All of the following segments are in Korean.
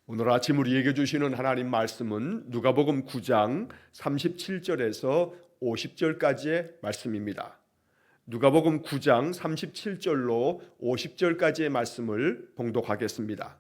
오늘 아침 우리에게 주시는 하나님 말씀은 누가복음 9장 37절에서 50절까지의 말씀입니다. 누가복음 9장 37절로 50절까지의 말씀을 봉독하겠습니다.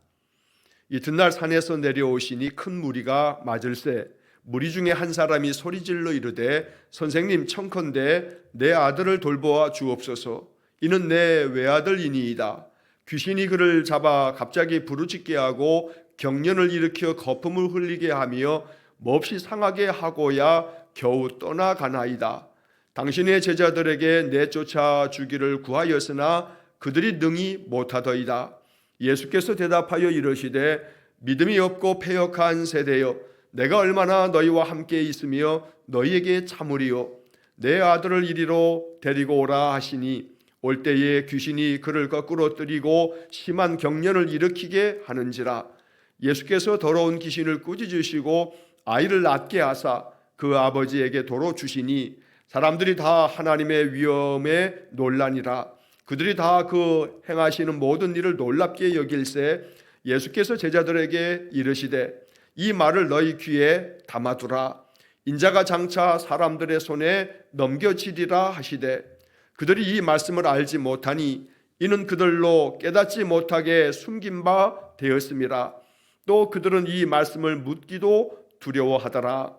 이튿날 산에서 내려오시니 큰 무리가 맞을세 무리 중에 한 사람이 소리질러 이르되 선생님 청컨대 내 아들을 돌보아 주옵소서. 이는 내 외아들이니이다. 귀신이 그를 잡아 갑자기 부르짖게 하고 경련을 일으켜 거품을 흘리게 하며 몹시 상하게 하고야 겨우 떠나가나이다. 당신의 제자들에게 내쫓아 주기를 구하였으나 그들이 능히 못하더이다. 예수께서 대답하여 이르시되 믿음이 없고 패역한 세대여, 내가 얼마나 너희와 함께 있으며 너희에게 참으리요. 내 아들을 이리로 데리고 오라 하시니 올 때에 귀신이 그를 거꾸로 뜨리고 심한 경련을 일으키게 하는지라. 예수께서 더러운 귀신을 꾸짖으시고 아이를 낫게 하사 그 아버지에게 도로 주시니 사람들이 다 하나님의 위엄에 놀라니라. 그들이 다 그 행하시는 모든 일을 놀랍게 여길세 예수께서 제자들에게 이르시되 이 말을 너희 귀에 담아두라. 인자가 장차 사람들의 손에 넘겨지리라 하시되 그들이 이 말씀을 알지 못하니 이는 그들로 깨닫지 못하게 숨긴 바 되었음이라. 또 그들은 이 말씀을 묻기도 두려워하더라.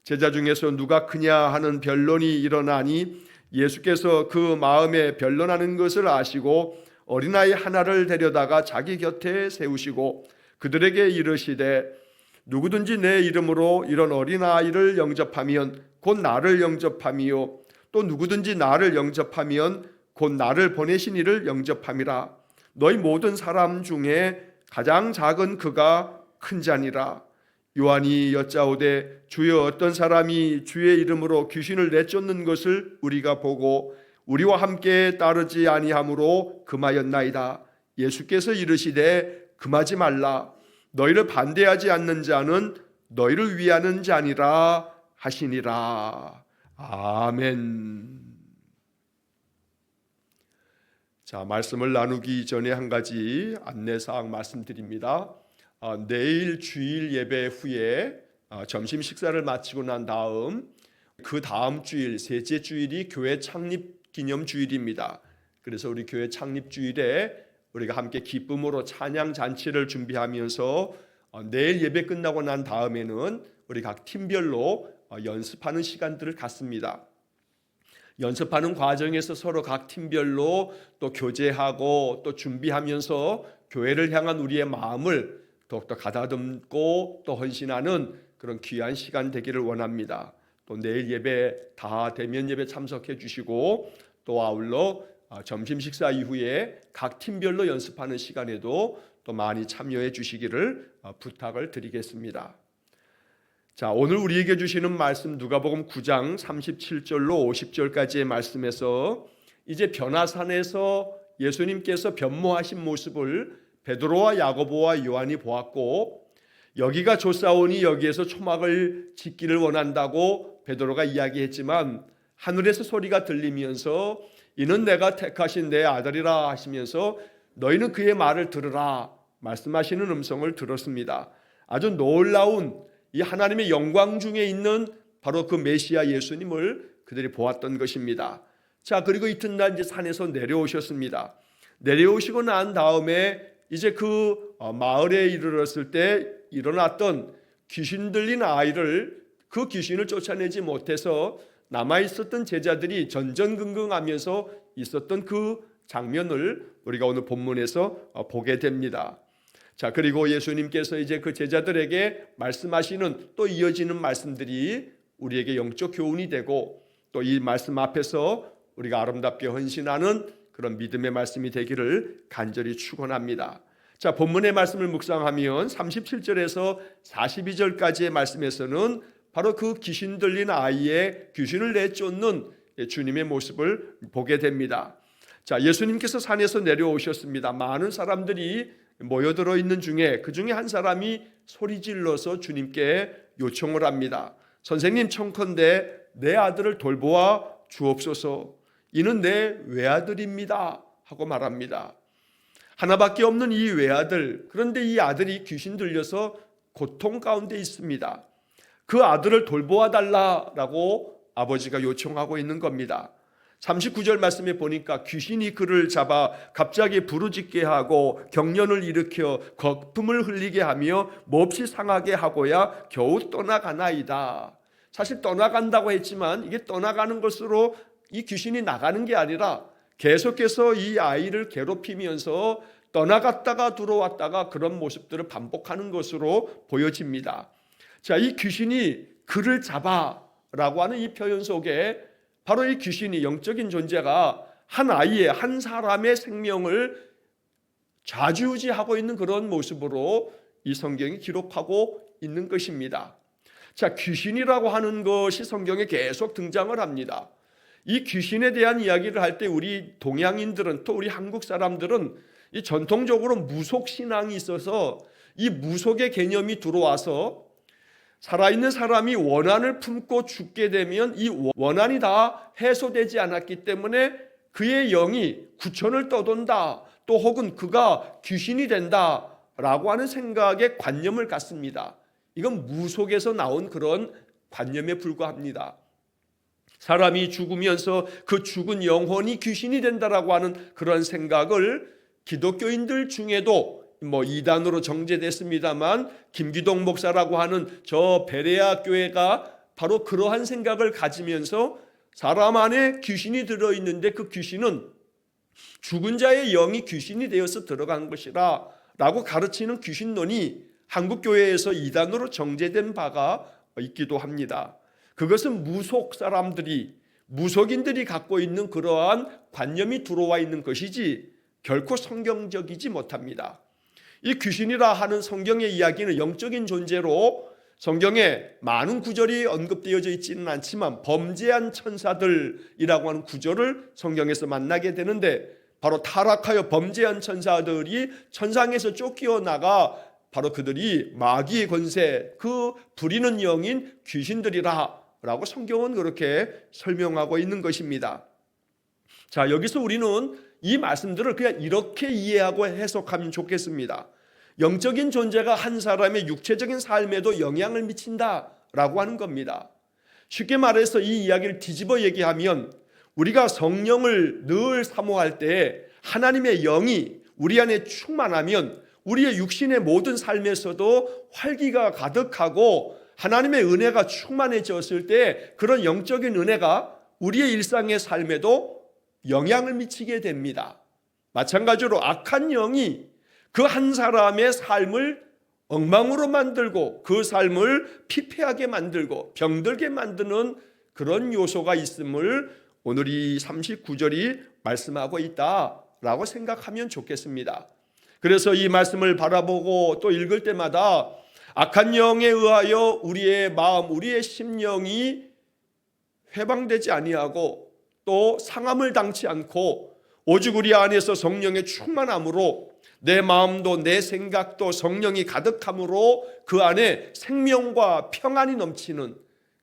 제자 중에서 누가 크냐 하는 변론이 일어나니 예수께서 그 마음에 변론하는 것을 아시고 어린아이 하나를 데려다가 자기 곁에 세우시고 그들에게 이르시되 누구든지 내 이름으로 이런 어린아이를 영접하면 곧 나를 영접함이요 또 누구든지 나를 영접하면 곧 나를 보내신 이를 영접함이라. 너희 모든 사람 중에 가장 작은 그가 큰 자니라. 요한이 여짜오되 주여 어떤 사람이 주의 이름으로 귀신을 내쫓는 것을 우리가 보고 우리와 함께 따르지 아니하므로 금하였나이다. 예수께서 이르시되 금하지 말라. 너희를 반대하지 않는 자는 너희를 위하는 자니라 하시니라. 아멘. 자, 말씀을 나누기 전에 한 가지 안내사항 말씀드립니다. 내일 주일 예배 후에 점심 식사를 마치고 난 다음 그 다음 주일 셋째 주일이 교회 창립 기념 주일입니다. 그래서 우리 교회 창립 주일에 우리가 함께 기쁨으로 찬양 잔치를 준비하면서 내일 예배 끝나고 난 다음에는 우리 각 팀별로 연습하는 시간들을 갖습니다. 연습하는 과정에서 서로 각 팀별로 또 교제하고 또 준비하면서 교회를 향한 우리의 마음을 더욱더 가다듬고 또 헌신하는 그런 귀한 시간 되기를 원합니다. 또 내일 예배 다 대면 예배 참석해 주시고 또 아울러 점심 식사 이후에 각 팀별로 연습하는 시간에도 또 많이 참여해 주시기를 부탁을 드리겠습니다. 자, 오늘 우리에게 주시는 말씀 누가복음 9장 37절로 50절까지의 말씀에서 이제 변화산에서 예수님께서 변모하신 모습을 베드로와 야고보와 요한이 보았고 여기가 좋사오니 여기에서 초막을 짓기를 원한다고 베드로가 이야기했지만 하늘에서 소리가 들리면서 이는 내가 택하신 내 아들이라 하시면서 너희는 그의 말을 들으라 말씀하시는 음성을 들었습니다. 아주 놀라운 이 하나님의 영광 중에 있는 바로 그 메시아 예수님을 그들이 보았던 것입니다. 자, 그리고 이튿날 이제 산에서 내려오셨습니다. 내려오시고 난 다음에 이제 그 마을에 이르렀을 때 일어났던 귀신 들린 아이를 그 귀신을 쫓아내지 못해서 남아있었던 제자들이 전전긍긍하면서 있었던 그 장면을 우리가 오늘 본문에서 보게 됩니다. 자, 그리고 예수님께서 이제 그 제자들에게 말씀하시는 또 이어지는 말씀들이 우리에게 영적 교훈이 되고 또 이 말씀 앞에서 우리가 아름답게 헌신하는 그런 믿음의 말씀이 되기를 간절히 축원합니다. 자, 본문의 말씀을 묵상하면 37절에서 42절까지의 말씀에서는 바로 그 귀신 들린 아이의 귀신을 내쫓는 주님의 모습을 보게 됩니다. 자, 예수님께서 산에서 내려오셨습니다. 많은 사람들이 모여들어 있는 중에 그 중에 한 사람이 소리질러서 주님께 요청을 합니다. 선생님 청컨대 내 아들을 돌보아 주옵소서. 이는 내 외아들입니다 하고 말합니다. 하나밖에 없는 이 외아들, 그런데 이 아들이 귀신 들려서 고통 가운데 있습니다. 그 아들을 돌보아 달라라고 아버지가 요청하고 있는 겁니다. 39절 말씀에 보니까 귀신이 그를 잡아 갑자기 부르짖게 하고 경련을 일으켜 거품을 흘리게 하며 몹시 상하게 하고야 겨우 떠나가나이다. 사실 떠나간다고 했지만 이게 떠나가는 것으로 이 귀신이 나가는 게 아니라 계속해서 이 아이를 괴롭히면서 떠나갔다가 들어왔다가 그런 모습들을 반복하는 것으로 보여집니다. 자, 이 귀신이 그를 잡아라고 하는 이 표현 속에 바로 이 귀신이, 영적인 존재가 한 아이의, 한 사람의 생명을 좌지우지하고 있는 그런 모습으로 이 성경이 기록하고 있는 것입니다. 자, 귀신이라고 하는 것이 성경에 계속 등장을 합니다. 이 귀신에 대한 이야기를 할 때 우리 동양인들은, 또 우리 한국 사람들은 이 전통적으로 무속 신앙이 있어서 이 무속의 개념이 들어와서 살아있는 사람이 원한을 품고 죽게 되면 이 원한이 다 해소되지 않았기 때문에 그의 영이 구천을 떠돈다, 또 혹은 그가 귀신이 된다라고 하는 생각에 관념을 갖습니다. 이건 무속에서 나온 그런 관념에 불과합니다. 사람이 죽으면서 그 죽은 영혼이 귀신이 된다라고 하는 그런 생각을 기독교인들 중에도 이단으로 정제됐습니다만 김기동 목사라고 하는 저 베레아 교회가 바로 그러한 생각을 가지면서 사람 안에 귀신이 들어있는데 그 귀신은 죽은 자의 영이 귀신이 되어서 들어간 것이라 라고 가르치는 귀신론이 한국교회에서 이단으로 정제된 바가 있기도 합니다. 그것은 무속 사람들이, 무속인들이 갖고 있는 그러한 관념이 들어와 있는 것이지 결코 성경적이지 못합니다. 이 귀신이라 하는 성경의 이야기는 영적인 존재로 성경에 많은 구절이 언급되어져 있지는 않지만 범죄한 천사들이라고 하는 구절을 성경에서 만나게 되는데, 바로 타락하여 범죄한 천사들이 천상에서 쫓겨나가 바로 그들이 마귀의 권세, 그 부리는 영인 귀신들이라 라고 성경은 그렇게 설명하고 있는 것입니다. 자, 여기서 우리는 이 말씀들을 그냥 이렇게 이해하고 해석하면 좋겠습니다. 영적인 존재가 한 사람의 육체적인 삶에도 영향을 미친다라고 하는 겁니다. 쉽게 말해서 이 이야기를 뒤집어 얘기하면 우리가 성령을 늘 사모할 때 하나님의 영이 우리 안에 충만하면 우리의 육신의 모든 삶에서도 활기가 가득하고 하나님의 은혜가 충만해졌을 때 그런 영적인 은혜가 우리의 일상의 삶에도 영향을 미치게 됩니다. 마찬가지로 악한 영이 그 한 사람의 삶을 엉망으로 만들고 그 삶을 피폐하게 만들고 병들게 만드는 그런 요소가 있음을 오늘 이 39절이 말씀하고 있다라고 생각하면 좋겠습니다. 그래서 이 말씀을 바라보고 또 읽을 때마다 악한 영에 의하여 우리의 마음, 우리의 심령이 회방되지 아니하고 또 상함을 당치 않고 오직 우리 안에서 성령의 충만함으로 내 마음도 내 생각도 성령이 가득함으로 그 안에 생명과 평안이 넘치는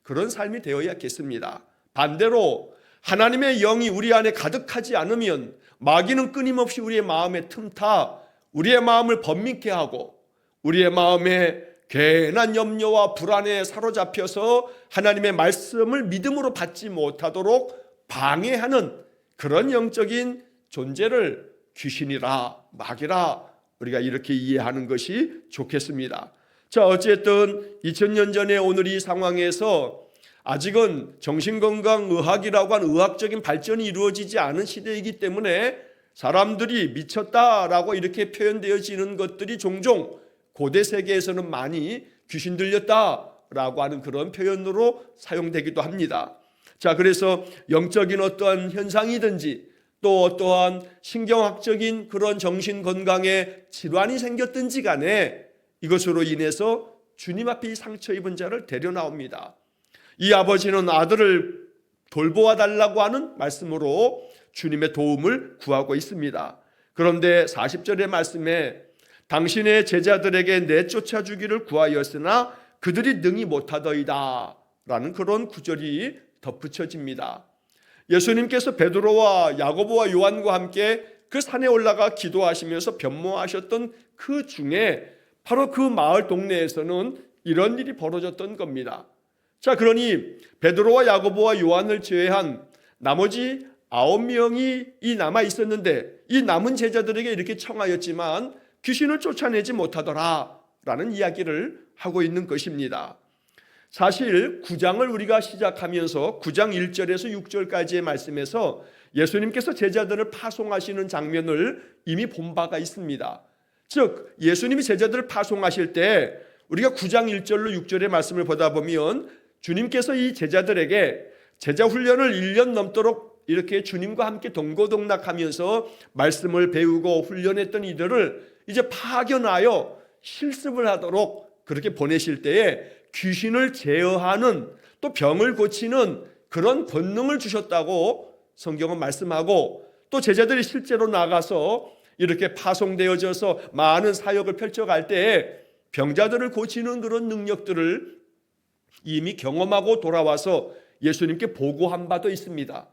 그런 삶이 되어야겠습니다. 반대로 하나님의 영이 우리 안에 가득하지 않으면 마귀는 끊임없이 우리의 마음에 틈타 우리의 마음을 번민케 하고 우리의 마음에 괜한 염려와 불안에 사로잡혀서 하나님의 말씀을 믿음으로 받지 못하도록 방해하는 그런 영적인 존재를 귀신이라 마귀라 우리가 이렇게 이해하는 것이 좋겠습니다. 자, 어쨌든 2000년 전에 오늘 이 상황에서 아직은 정신건강의학이라고 하는 의학적인 발전이 이루어지지 않은 시대이기 때문에 사람들이 미쳤다라고 이렇게 표현되어지는 것들이 종종 고대 세계에서는 많이 귀신 들렸다라고 하는 그런 표현으로 사용되기도 합니다. 자, 그래서 영적인 어떠한 현상이든지 또 어떠한 신경학적인 그런 정신건강에 질환이 생겼든지 간에 이것으로 인해서 주님 앞에 상처 입은 자를 데려 나옵니다. 이 아버지는 아들을 돌보아 달라고 하는 말씀으로 주님의 도움을 구하고 있습니다. 그런데 40절의 말씀에 당신의 제자들에게 내쫓아 주기를 구하였으나 그들이 능히 못하더이다 라는 그런 구절이 덧붙여집니다. 예수님께서 베드로와 야고보와 요한과 함께 그 산에 올라가 기도하시면서 변모하셨던 그 중에 바로 그 마을 동네에서는 이런 일이 벌어졌던 겁니다. 자, 그러니 베드로와 야고보와 요한을 제외한 나머지 9명이 이 남아 있었는데 이 남은 제자들에게 이렇게 청하였지만 귀신을 쫓아내지 못하더라 라는 이야기를 하고 있는 것입니다. 사실 9장을 우리가 시작하면서 9장 1절에서 6절까지의 말씀에서 예수님께서 제자들을 파송하시는 장면을 이미 본 바가 있습니다. 즉 예수님이 제자들을 파송하실 때 우리가 9장 1절로 6절의 말씀을 보다 보면 주님께서 이 제자들에게 제자 훈련을 1년 넘도록 이렇게 주님과 함께 동고동락하면서 말씀을 배우고 훈련했던 이들을 이제 파견하여 실습을 하도록 그렇게 보내실 때에 귀신을 제어하는 또 병을 고치는 그런 권능을 주셨다고 성경은 말씀하고 또 제자들이 실제로 나가서 이렇게 파송되어져서 많은 사역을 펼쳐갈 때에 병자들을 고치는 그런 능력들을 이미 경험하고 돌아와서 예수님께 보고한 바도 있습니다.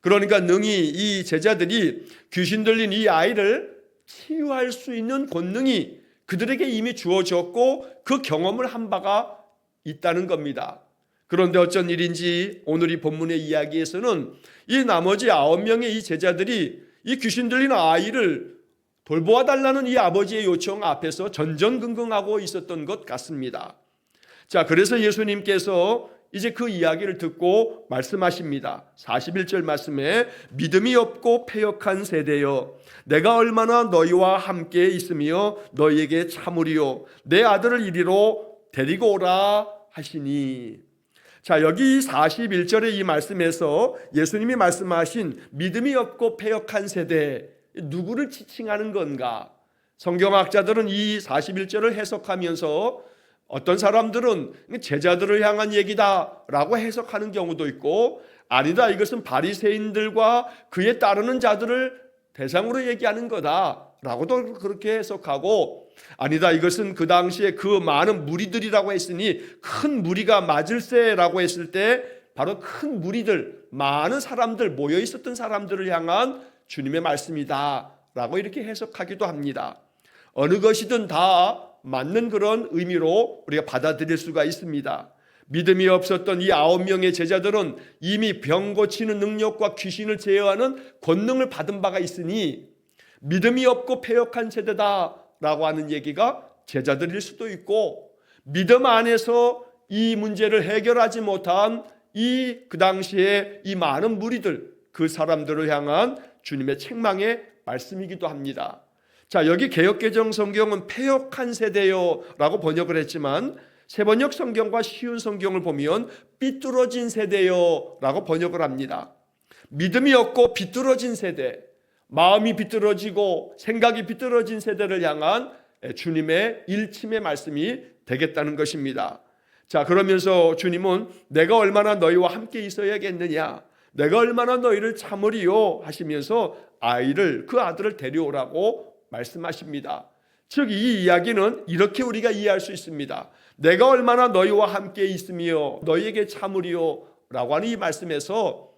그러니까 능히 이 제자들이 귀신 들린 이 아이를 치유할 수 있는 권능이 그들에게 이미 주어졌고 그 경험을 한 바가 있다는 겁니다. 그런데 어쩐 일인지 오늘 이 본문의 이야기에서는 이 나머지 9명의 이 제자들이 이 귀신 들린 아이를 돌보아 달라는 이 아버지의 요청 앞에서 전전긍긍하고 있었던 것 같습니다. 자, 그래서 예수님께서 이제 그 이야기를 듣고 말씀하십니다. 41절 말씀에 믿음이 없고 패역한 세대여 내가 얼마나 너희와 함께 있으며 너희에게 참으리요 내 아들을 이리로 데리고 오라 하시니. 자, 여기 41절의 이 말씀에서 예수님이 말씀하신 믿음이 없고 패역한 세대, 누구를 지칭하는 건가? 성경학자들은 이 41절을 해석하면서 어떤 사람들은 제자들을 향한 얘기다라고 해석하는 경우도 있고, 아니다, 이것은 바리새인들과 그에 따르는 자들을 대상으로 얘기하는 거다라고도 그렇게 해석하고, 아니다, 이것은 그 당시에 그 많은 무리들이라고 했으니 큰 무리가 맞을세라고 했을 때 바로 큰 무리들, 많은 사람들, 모여 있었던 사람들을 향한 주님의 말씀이다라고 이렇게 해석하기도 합니다. 어느 것이든 다 맞는 그런 의미로 우리가 받아들일 수가 있습니다. 믿음이 없었던 이 9명의 제자들은 이미 병 고치는 능력과 귀신을 제어하는 권능을 받은 바가 있으니 믿음이 없고 패역한 세대다라고 하는 얘기가 제자들일 수도 있고, 믿음 안에서 이 문제를 해결하지 못한 그 당시에 이 많은 무리들, 그 사람들을 향한 주님의 책망의 말씀이기도 합니다. 자, 여기 개역개정 성경은 패역한 세대요 라고 번역을 했지만 세번역 성경과 쉬운 성경을 보면 삐뚤어진 세대요 라고 번역을 합니다. 믿음이 없고 비뚤어진 세대, 마음이 비뚤어지고 생각이 비뚤어진 세대를 향한 주님의 일침의 말씀이 되겠다는 것입니다. 자, 그러면서 주님은 내가 얼마나 너희와 함께 있어야겠느냐, 내가 얼마나 너희를 참으리요 하시면서 그 아들을 데려오라고 말씀하십니다. 즉 이 이야기는 이렇게 우리가 이해할 수 있습니다. 내가 얼마나 너희와 함께 있으며 너희에게 참으리요 라고 하는 이 말씀에서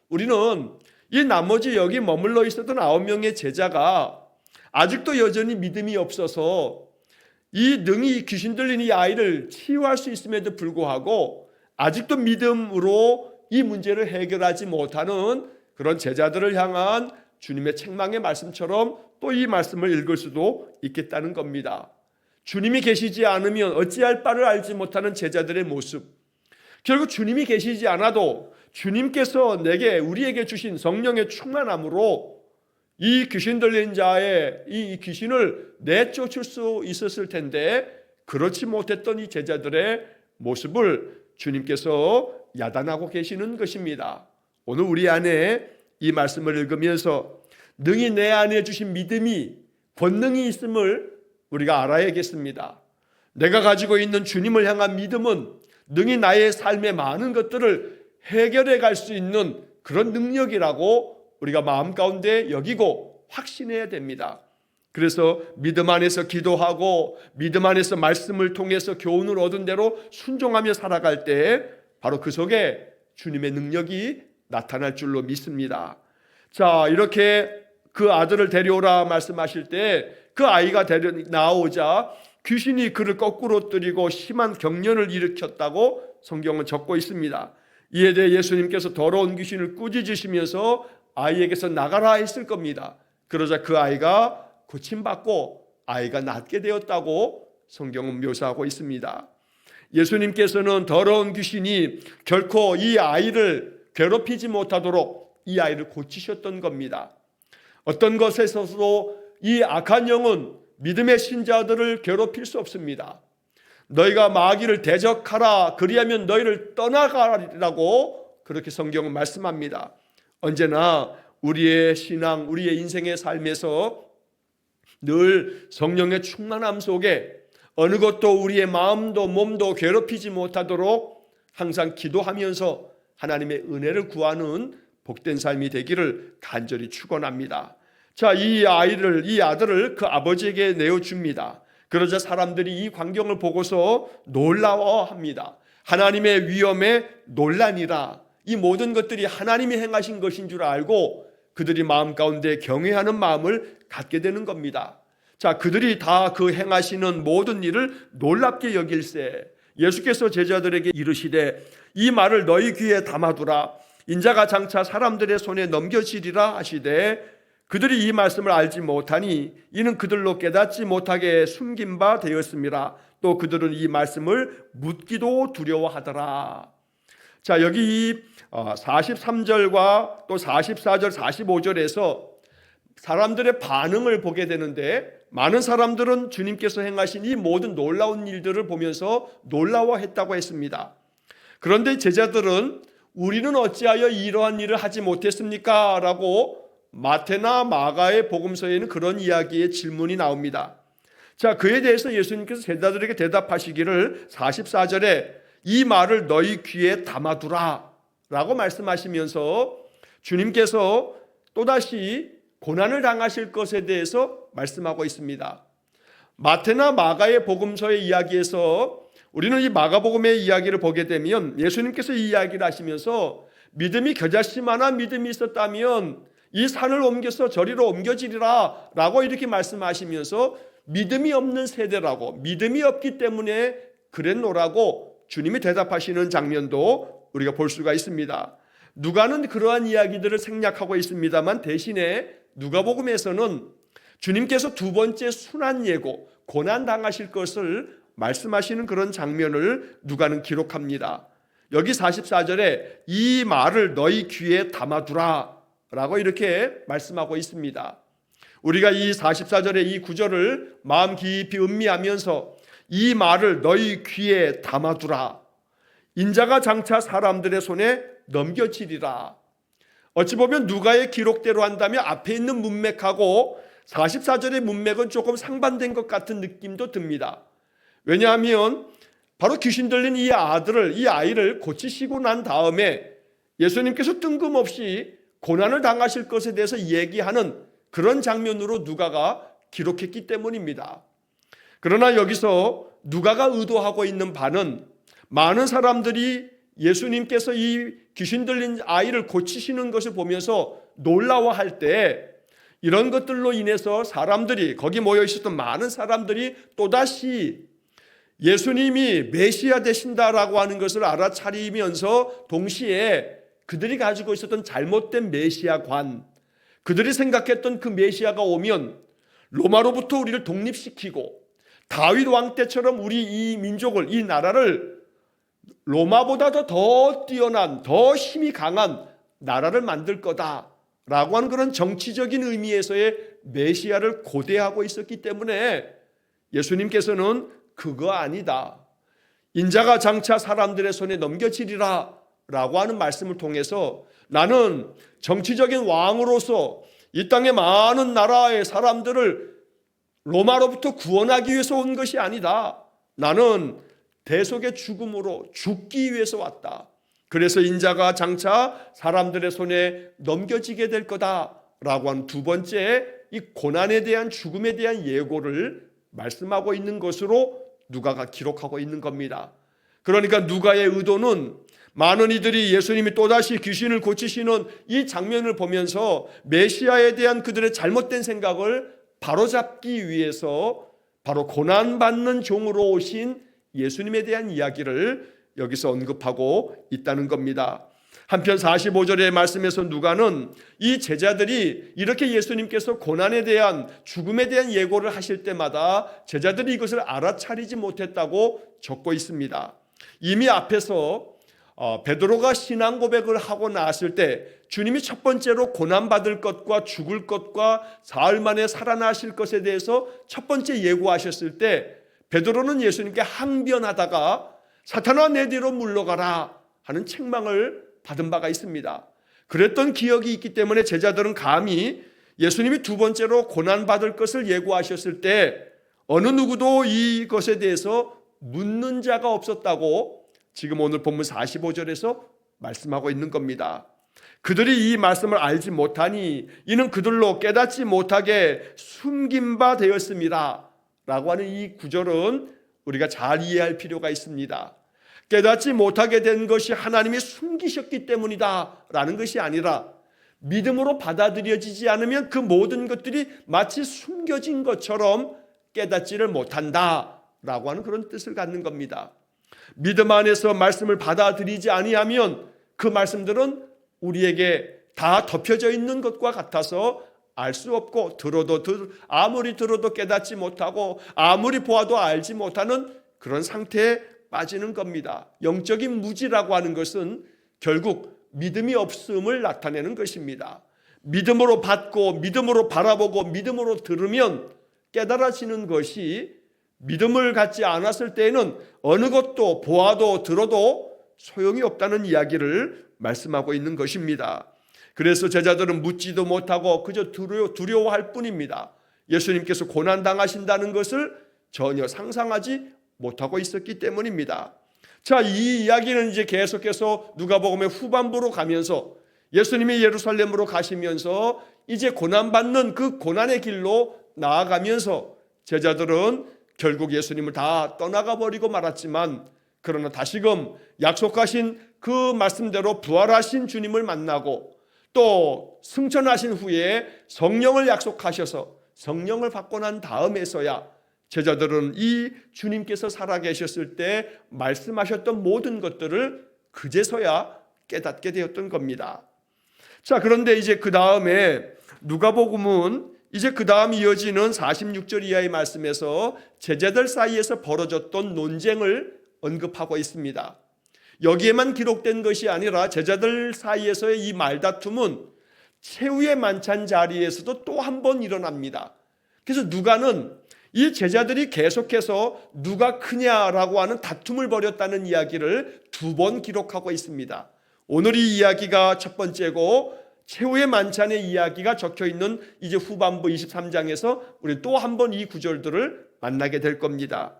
우리는 이 나머지 여기 머물러 있었던 9명의 제자가 아직도 여전히 믿음이 없어서 이 능히 귀신 들린 이 아이를 치유할 수 있음에도 불구하고 아직도 믿음으로 이 문제를 해결하지 못하는 그런 제자들을 향한 주님의 책망의 말씀처럼 또 이 말씀을 읽을 수도 있겠다는 겁니다. 주님이 계시지 않으면 어찌할 바를 알지 못하는 제자들의 모습, 결국 주님이 계시지 않아도 주님께서 우리에게 주신 성령의 충만함으로 이 귀신 들린 자의 이 귀신을 내쫓을 수 있었을 텐데 그렇지 못했던 이 제자들의 모습을 주님께서 야단하고 계시는 것입니다. 오늘 우리 안에 이 말씀을 읽으면서 능히 내 안에 주신 믿음이 권능이 있음을 우리가 알아야겠습니다. 내가 가지고 있는 주님을 향한 믿음은 능히 나의 삶의 많은 것들을 해결해 갈 수 있는 그런 능력이라고 우리가 마음 가운데 여기고 확신해야 됩니다. 그래서 믿음 안에서 기도하고 믿음 안에서 말씀을 통해서 교훈을 얻은 대로 순종하며 살아갈 때 바로 그 속에 주님의 능력이 나타날 줄로 믿습니다. 자, 이렇게 그 아들을 데려오라 말씀하실 때 그 아이가 나오자 귀신이 그를 거꾸로 뜨리고 심한 경련을 일으켰다고 성경은 적고 있습니다. 이에 대해 예수님께서 더러운 귀신을 꾸짖으시면서 아이에게서 나가라 했을 겁니다. 그러자 그 아이가 고침받고 아이가 낫게 되었다고 성경은 묘사하고 있습니다. 예수님께서는 더러운 귀신이 결코 이 아이를 괴롭히지 못하도록 이 아이를 고치셨던 겁니다. 어떤 것에 있어서도 이 악한 영은 믿음의 신자들을 괴롭힐 수 없습니다. 너희가 마귀를 대적하라, 그리하면 너희를 떠나가리라고 그렇게 성경은 말씀합니다. 언제나 우리의 신앙, 우리의 인생의 삶에서 늘 성령의 충만함 속에 어느 것도 우리의 마음도 몸도 괴롭히지 못하도록 항상 기도하면서 하나님의 은혜를 구하는 복된 삶이 되기를 간절히 축원합니다. 자, 이 아들을 그 아버지에게 내어줍니다. 그러자 사람들이 이 광경을 보고서 놀라워합니다. 하나님의 위엄에 놀라니라. 이 모든 것들이 하나님이 행하신 것인 줄 알고 그들이 마음 가운데 경외하는 마음을 갖게 되는 겁니다. 자, 그들이 다 그 행하시는 모든 일을 놀랍게 여길세 예수께서 제자들에게 이르시되 이 말을 너희 귀에 담아두라. 인자가 장차 사람들의 손에 넘겨지리라 하시되 그들이 이 말씀을 알지 못하니 이는 그들로 깨닫지 못하게 숨긴 바 되었음이라. 또 그들은 이 말씀을 묻기도 두려워하더라. 자, 여기 43절과 또 44절, 45절에서 사람들의 반응을 보게 되는데 많은 사람들은 주님께서 행하신 이 모든 놀라운 일들을 보면서 놀라워했다고 했습니다. 그런데 제자들은 우리는 어찌하여 이러한 일을 하지 못했습니까? 라고 마태나 마가의 복음서에는 그런 이야기의 질문이 나옵니다. 자, 그에 대해서 예수님께서 제자들에게 대답하시기를 44절에 이 말을 너희 귀에 담아두라 라고 말씀하시면서 주님께서 또다시 고난을 당하실 것에 대해서 말씀하고 있습니다. 마태나 마가의 복음서의 이야기에서 우리는 이 마가복음의 이야기를 보게 되면 예수님께서 이 이야기를 하시면서 믿음이 겨자씨만한 믿음이 있었다면 이 산을 옮겨서 저리로 옮겨지리라 라고 이렇게 말씀하시면서 믿음이 없는 세대라고, 믿음이 없기 때문에 그랬노라고 주님이 대답하시는 장면도 우리가 볼 수가 있습니다. 누가는 그러한 이야기들을 생략하고 있습니다만 대신에 누가복음에서는 주님께서 두 번째 순환 예고, 고난 당하실 것을 말씀하시는 그런 장면을 누가는 기록합니다. 여기 44절에 이 말을 너희 귀에 담아두라 라고 이렇게 말씀하고 있습니다. 우리가 이 44절의 이 구절을 마음 깊이 음미하면서 이 말을 너희 귀에 담아두라. 인자가 장차 사람들의 손에 넘겨지리라. 어찌 보면 누가의 기록대로 한다면 앞에 있는 문맥하고 44절의 문맥은 조금 상반된 것 같은 느낌도 듭니다. 왜냐하면 바로 귀신 들린 이 아이를 고치시고 난 다음에 예수님께서 뜬금없이 고난을 당하실 것에 대해서 얘기하는 그런 장면으로 누가가 기록했기 때문입니다. 그러나 여기서 누가가 의도하고 있는 바는 많은 사람들이 예수님께서 이 귀신 들린 아이를 고치시는 것을 보면서 놀라워할 때 이런 것들로 인해서 사람들이, 거기 모여 있었던 많은 사람들이 또다시 예수님이 메시아 되신다라고 하는 것을 알아차리면서 동시에 그들이 가지고 있었던 잘못된 메시아관, 그들이 생각했던 그 메시아가 오면 로마로부터 우리를 독립시키고 다윗 왕 때처럼 우리 이 민족을, 이 나라를 로마보다도 더 뛰어난, 더 힘이 강한 나라를 만들 거다라고 하는 그런 정치적인 의미에서의 메시아를 고대하고 있었기 때문에 예수님께서는 그거 아니다, 인자가 장차 사람들의 손에 넘겨지리라 라고 하는 말씀을 통해서 나는 정치적인 왕으로서 이 땅의 많은 나라의 사람들을 로마로부터 구원하기 위해서 온 것이 아니다. 나는 대속의 죽음으로 죽기 위해서 왔다. 그래서 인자가 장차 사람들의 손에 넘겨지게 될 거다라고 한 두 번째 이 고난에 대한, 죽음에 대한 예고를 말씀하고 있는 것으로 누가가 기록하고 있는 겁니다. 그러니까 누가의 의도는 많은 이들이 예수님이 또다시 귀신을 고치시는 이 장면을 보면서 메시아에 대한 그들의 잘못된 생각을 바로잡기 위해서 바로 고난받는 종으로 오신 예수님에 대한 이야기를 여기서 언급하고 있다는 겁니다. 한편 45절의 말씀에서 누가는 이 제자들이 이렇게 예수님께서 고난에 대한, 죽음에 대한 예고를 하실 때마다 제자들이 이것을 알아차리지 못했다고 적고 있습니다. 이미 앞에서 베드로가 신앙 고백을 하고 나왔을 때 주님이 첫 번째로 고난받을 것과 죽을 것과 사흘 만에 살아나실 것에 대해서 첫 번째 예고하셨을 때 베드로는 예수님께 항변하다가 사탄아 내 뒤로 물러가라 하는 책망을 받은 바가 있습니다. 그랬던 기억이 있기 때문에 제자들은 감히 예수님이 두 번째로 고난받을 것을 예고하셨을 때 어느 누구도 이것에 대해서 묻는 자가 없었다고 지금 오늘 본문 45절에서 말씀하고 있는 겁니다. 그들이 이 말씀을 알지 못하니 이는 그들로 깨닫지 못하게 숨긴 바 되었습니다 라고 하는 이 구절은 우리가 잘 이해할 필요가 있습니다. 깨닫지 못하게 된 것이 하나님이 숨기셨기 때문이다 라는 것이 아니라 믿음으로 받아들여지지 않으면 그 모든 것들이 마치 숨겨진 것처럼 깨닫지를 못한다 라고 하는 그런 뜻을 갖는 겁니다. 믿음 안에서 말씀을 받아들이지 아니하면 그 말씀들은 우리에게 다 덮여져 있는 것과 같아서 알 수 없고 아무리 들어도 깨닫지 못하고 아무리 보아도 알지 못하는 그런 상태에 빠지는 겁니다. 영적인 무지라고 하는 것은 결국 믿음이 없음을 나타내는 것입니다. 믿음으로 받고 믿음으로 바라보고 믿음으로 들으면 깨달아지는 것이 믿음을 갖지 않았을 때에는 어느 것도 보아도 들어도 소용이 없다는 이야기를 말씀하고 있는 것입니다. 그래서 제자들은 묻지도 못하고 그저 두려워할 뿐입니다. 예수님께서 고난당하신다는 것을 전혀 상상하지 못하고 있었기 때문입니다. 자, 이 이야기는 이제 계속해서 누가복음의 후반부로 가면서 예수님이 예루살렘으로 가시면서 이제 고난받는 그 고난의 길로 나아가면서 제자들은 결국 예수님을 다 떠나가 버리고 말았지만 그러나 다시금 약속하신 그 말씀대로 부활하신 주님을 만나고 또 승천하신 후에 성령을 약속하셔서 성령을 받고 난 다음에서야 제자들은 이 주님께서 살아계셨을 때 말씀하셨던 모든 것들을 그제서야 깨닫게 되었던 겁니다. 자, 그런데 이제 그 다음에 누가복음은 이제 그 다음 이어지는 46절 이하의 말씀에서 제자들 사이에서 벌어졌던 논쟁을 언급하고 있습니다. 여기에만 기록된 것이 아니라 제자들 사이에서의 이 말다툼은 최후의 만찬 자리에서도 또 한 번 일어납니다. 그래서 누가는 이 제자들이 계속해서 누가 크냐라고 하는 다툼을 벌였다는 이야기를 두 번 기록하고 있습니다. 오늘 이 이야기가 첫 번째고 최후의 만찬의 이야기가 적혀있는 이제 후반부 23장에서 우리 또 한 번 이 구절들을 만나게 될 겁니다.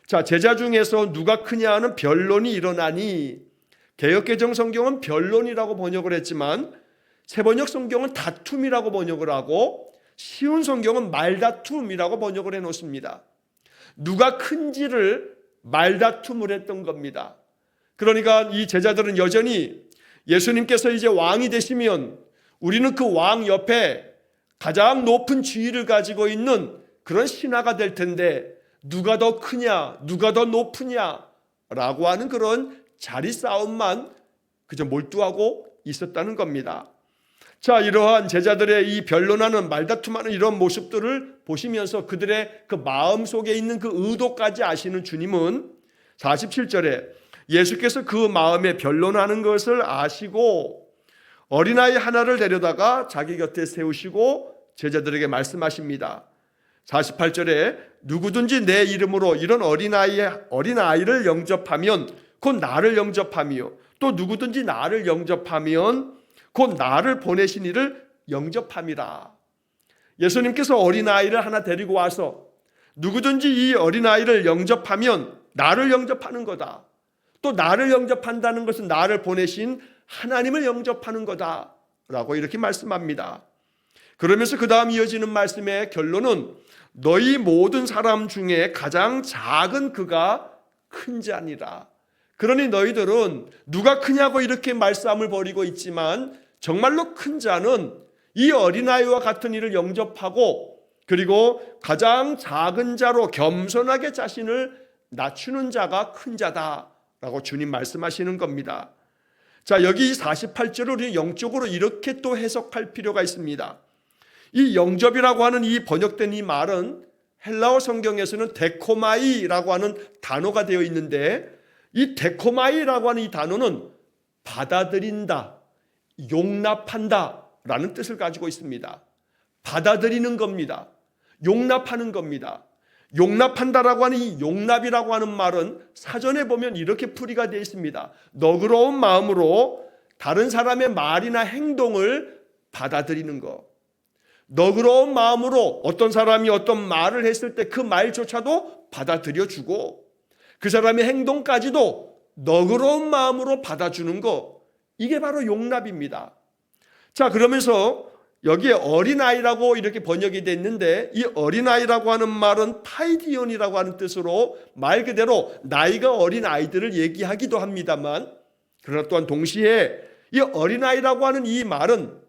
자, 제자 중에서 누가 크냐 하는 변론이 일어나니 개역개정 성경은 변론이라고 번역을 했지만 세번역 성경은 다툼이라고 번역을 하고 쉬운 성경은 말다툼이라고 번역을 해놓습니다. 누가 큰지를 말다툼을 했던 겁니다. 그러니까 이 제자들은 여전히 예수님께서 이제 왕이 되시면 우리는 그 왕 옆에 가장 높은 지위를 가지고 있는 그런 신하가 될 텐데 누가 더 크냐, 누가 더 높으냐 라고 하는 그런 자리 싸움만 그저 몰두하고 있었다는 겁니다. 자, 이러한 제자들의 이 변론하는 말다툼하는 이런 모습들을 보시면서 그들의 그 마음 속에 있는 그 의도까지 아시는 주님은 47절에 예수께서 그 마음에 변론하는 것을 아시고 어린아이 하나를 데려다가 자기 곁에 세우시고 제자들에게 말씀하십니다. 48절에 누구든지 내 이름으로 이런 어린아이를 영접하면 곧 나를 영접하며 또 누구든지 나를 영접하면 곧 나를 보내신 이를 영접함이라. 예수님께서 어린아이를 하나 데리고 와서 누구든지 이 어린아이를 영접하면 나를 영접하는 거다. 또 나를 영접한다는 것은 나를 보내신 하나님을 영접하는 거다 라고 이렇게 말씀합니다. 그러면서 그 다음 이어지는 말씀의 결론은 너희 모든 사람 중에 가장 작은 그가 큰 자니라. 그러니 너희들은 누가 크냐고 이렇게 말싸움을 벌이고 있지만 정말로 큰 자는 이 어린아이와 같은 이를 영접하고 그리고 가장 작은 자로 겸손하게 자신을 낮추는 자가 큰 자다라고 주님 말씀하시는 겁니다. 자, 여기 48절을 우리 영적으로 이렇게 또 해석할 필요가 있습니다. 이 영접이라고 하는 이 번역된 이 말은 헬라어 성경에서는 데코마이라고 하는 단어가 되어 있는데, 이 데코마이라고 하는 이 단어는 받아들인다, 용납한다 라는 뜻을 가지고 있습니다. 받아들이는 겁니다. 용납하는 겁니다. 용납한다라고 하는 이 용납이라고 하는 말은 사전에 보면 이렇게 풀이가 되어 있습니다. 너그러운 마음으로 다른 사람의 말이나 행동을 받아들이는 것. 너그러운 마음으로 어떤 사람이 어떤 말을 했을 때 그 말조차도 받아들여주고 그 사람의 행동까지도 너그러운 마음으로 받아주는 것. 이게 바로 용납입니다. 자, 그러면서 여기에 어린아이라고 이렇게 번역이 됐는데, 이 어린아이라고 하는 말은 파이디온이라고 하는 뜻으로 말 그대로 나이가 어린 아이들을 얘기하기도 합니다만, 그러나 또한 동시에 이 어린아이라고 하는 이 말은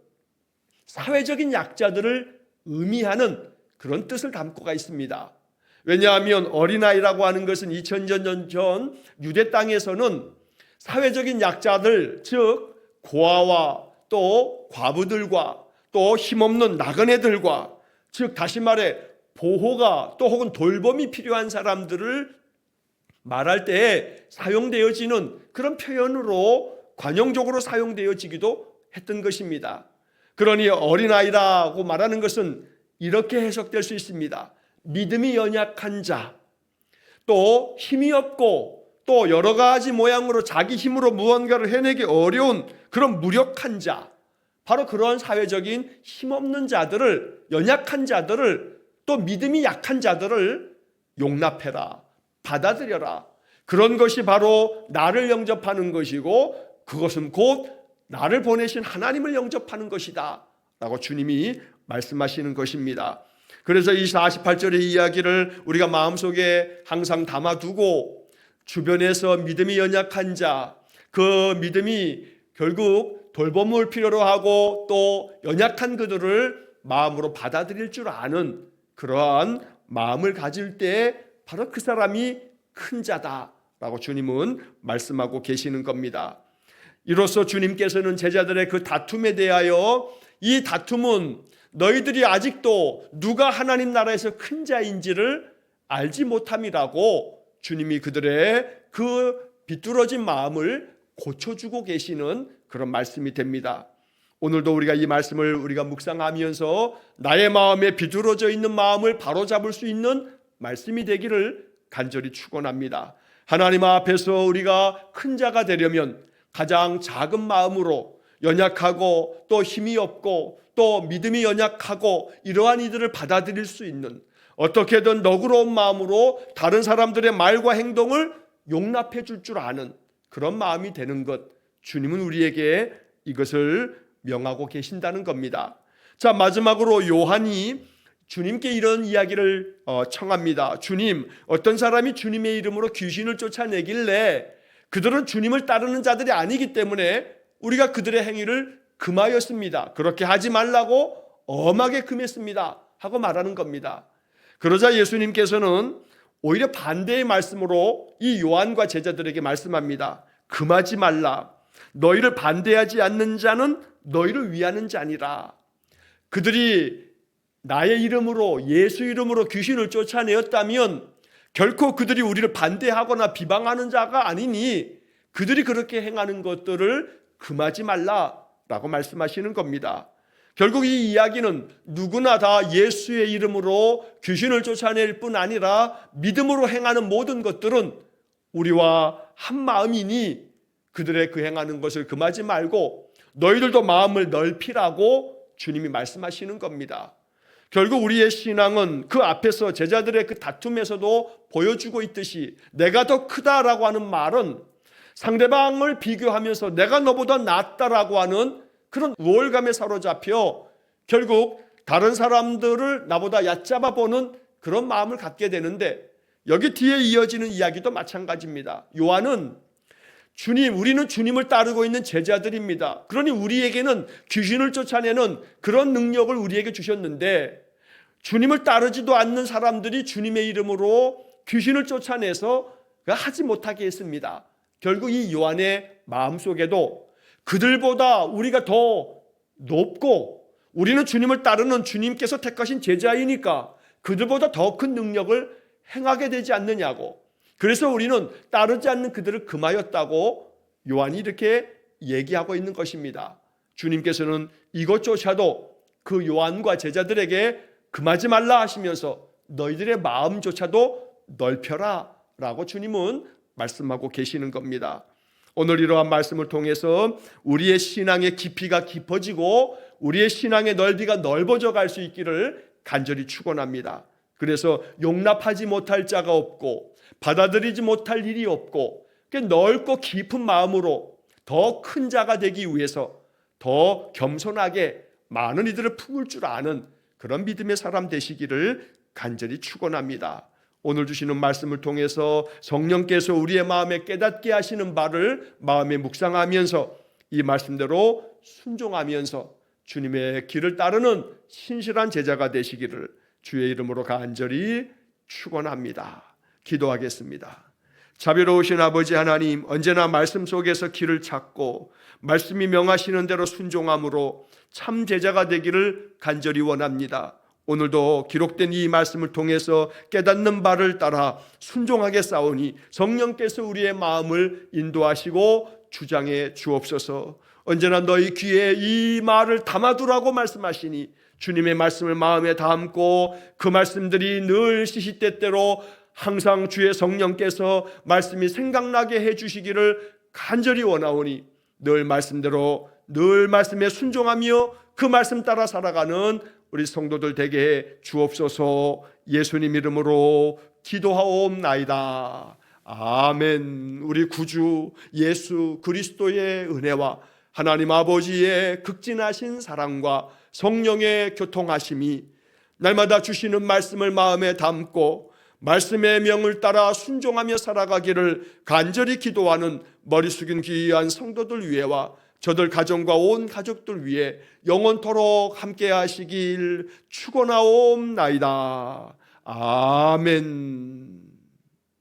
사회적인 약자들을 의미하는 그런 뜻을 담고가 있습니다. 왜냐하면 어린아이라고 하는 것은 2000년 전 유대 땅에서는 사회적인 약자들, 즉 고아와 또 과부들과 또 힘없는 나그네들과, 즉 다시 말해 보호가 또 혹은 돌봄이 필요한 사람들을 말할 때 사용되어지는 그런 표현으로 관용적으로 사용되어지기도 했던 것입니다. 그러니 어린아이라고 말하는 것은 이렇게 해석될 수 있습니다. 믿음이 연약한 자, 또 힘이 없고 또 여러 가지 모양으로 자기 힘으로 무언가를 해내기 어려운 그런 무력한 자, 바로 그런 사회적인 힘없는 자들을, 연약한 자들을, 또 믿음이 약한 자들을 용납해라, 받아들여라. 그런 것이 바로 나를 영접하는 것이고 그것은 곧 나를 보내신 하나님을 영접하는 것이다 라고 주님이 말씀하시는 것입니다. 그래서 이 48절의 이야기를 우리가 마음속에 항상 담아두고 주변에서 믿음이 연약한 자, 그 믿음이 결국 돌봄을 필요로 하고 또 연약한 그들을 마음으로 받아들일 줄 아는 그러한 마음을 가질 때 바로 그 사람이 큰 자다라고 주님은 말씀하고 계시는 겁니다. 이로써 주님께서는 제자들의 그 다툼에 대하여, 이 다툼은 너희들이 아직도 누가 하나님 나라에서 큰 자인지를 알지 못함이라고 주님이 그들의 그 비뚤어진 마음을 고쳐주고 계시는 그런 말씀이 됩니다. 오늘도 우리가 이 말씀을 우리가 묵상하면서 나의 마음에 비뚤어져 있는 마음을 바로잡을 수 있는 말씀이 되기를 간절히 축원합니다. 하나님 앞에서 우리가 큰 자가 되려면 가장 작은 마음으로 연약하고 또 힘이 없고 또 믿음이 연약하고 이러한 이들을 받아들일 수 있는, 어떻게든 너그러운 마음으로 다른 사람들의 말과 행동을 용납해 줄 줄 아는 그런 마음이 되는 것, 주님은 우리에게 이것을 명하고 계신다는 겁니다. 자, 마지막으로 요한이 주님께 이런 이야기를 청합니다. 주님, 어떤 사람이 주님의 이름으로 귀신을 쫓아내길래 그들은 주님을 따르는 자들이 아니기 때문에 우리가 그들의 행위를 금하였습니다. 그렇게 하지 말라고 엄하게 금했습니다 하고 말하는 겁니다. 그러자 예수님께서는 오히려 반대의 말씀으로 이 요한과 제자들에게 말씀합니다. 금하지 말라. 너희를 반대하지 않는 자는 너희를 위하는 자니라. 그들이 나의 이름으로, 예수 이름으로 귀신을 쫓아내었다면 결코 그들이 우리를 반대하거나 비방하는 자가 아니니 그들이 그렇게 행하는 것들을 금하지 말라라고 말씀하시는 겁니다. 결국 이 이야기는 누구나 다 예수의 이름으로 귀신을 쫓아낼 뿐 아니라 믿음으로 행하는 모든 것들은 우리와 한 마음이니 그들의 그 행하는 것을 금하지 말고 너희들도 마음을 넓히라고 주님이 말씀하시는 겁니다. 결국 우리의 신앙은 그 앞에서 제자들의 그 다툼에서도 보여주고 있듯이 내가 더 크다라고 하는 말은 상대방을 비교하면서 내가 너보다 낫다라고 하는 그런 우월감에 사로잡혀 결국 다른 사람들을 나보다 얕잡아 보는 그런 마음을 갖게 되는데, 여기 뒤에 이어지는 이야기도 마찬가지입니다. 요한은 주님, 우리는 주님을 따르고 있는 제자들입니다. 그러니 우리에게는 귀신을 쫓아내는 그런 능력을 우리에게 주셨는데 주님을 따르지도 않는 사람들이 주님의 이름으로 귀신을 쫓아내서 하지 못하게 했습니다. 결국 이 요한의 마음속에도 그들보다 우리가 더 높고 우리는 주님을 따르는 주님께서 택하신 제자이니까 그들보다 더 큰 능력을 행하게 되지 않느냐고, 그래서 우리는 따르지 않는 그들을 금하였다고 요한이 이렇게 얘기하고 있는 것입니다. 주님께서는 이것조차도 그 요한과 제자들에게 금하지 말라 하시면서 너희들의 마음조차도 넓혀라 라고 주님은 말씀하고 계시는 겁니다. 오늘 이러한 말씀을 통해서 우리의 신앙의 깊이가 깊어지고 우리의 신앙의 넓이가 넓어져 갈 수 있기를 간절히 축원합니다. 그래서 용납하지 못할 자가 없고 받아들이지 못할 일이 없고 넓고 깊은 마음으로 더 큰 자가 되기 위해서 더 겸손하게 많은 이들을 품을 줄 아는 그런 믿음의 사람 되시기를 간절히 축원합니다. 오늘 주시는 말씀을 통해서 성령께서 우리의 마음에 깨닫게 하시는 바를 마음에 묵상하면서 이 말씀대로 순종하면서 주님의 길을 따르는 신실한 제자가 되시기를 주의 이름으로 간절히 축원합니다. 기도하겠습니다. 자비로우신 아버지 하나님, 언제나 말씀 속에서 길을 찾고 말씀이 명하시는 대로 순종함으로 참 제자가 되기를 간절히 원합니다. 오늘도 기록된 이 말씀을 통해서 깨닫는 바를 따라 순종하게 싸우니 성령께서 우리의 마음을 인도하시고 주장해 주옵소서. 언제나 너희 귀에 이 말을 담아두라고 말씀하시니 주님의 말씀을 마음에 담고 그 말씀들이 늘 시시때때로 항상 주의 성령께서 말씀이 생각나게 해주시기를 간절히 원하오니 늘 말씀대로 늘 말씀에 순종하며 그 말씀 따라 살아가는 우리 성도들 되게 해 주옵소서. 예수님 이름으로 기도하옵나이다. 아멘. 우리 구주 예수 그리스도의 은혜와 하나님 아버지의 극진하신 사랑과 성령의 교통하심이 날마다 주시는 말씀을 마음에 담고 말씀의 명을 따라 순종하며 살아가기를 간절히 기도하는 머리 숙인 귀한 성도들 위해와 저들 가정과 온 가족들 위해 영원토록 함께 하시길 축원하옵나이다. 아멘.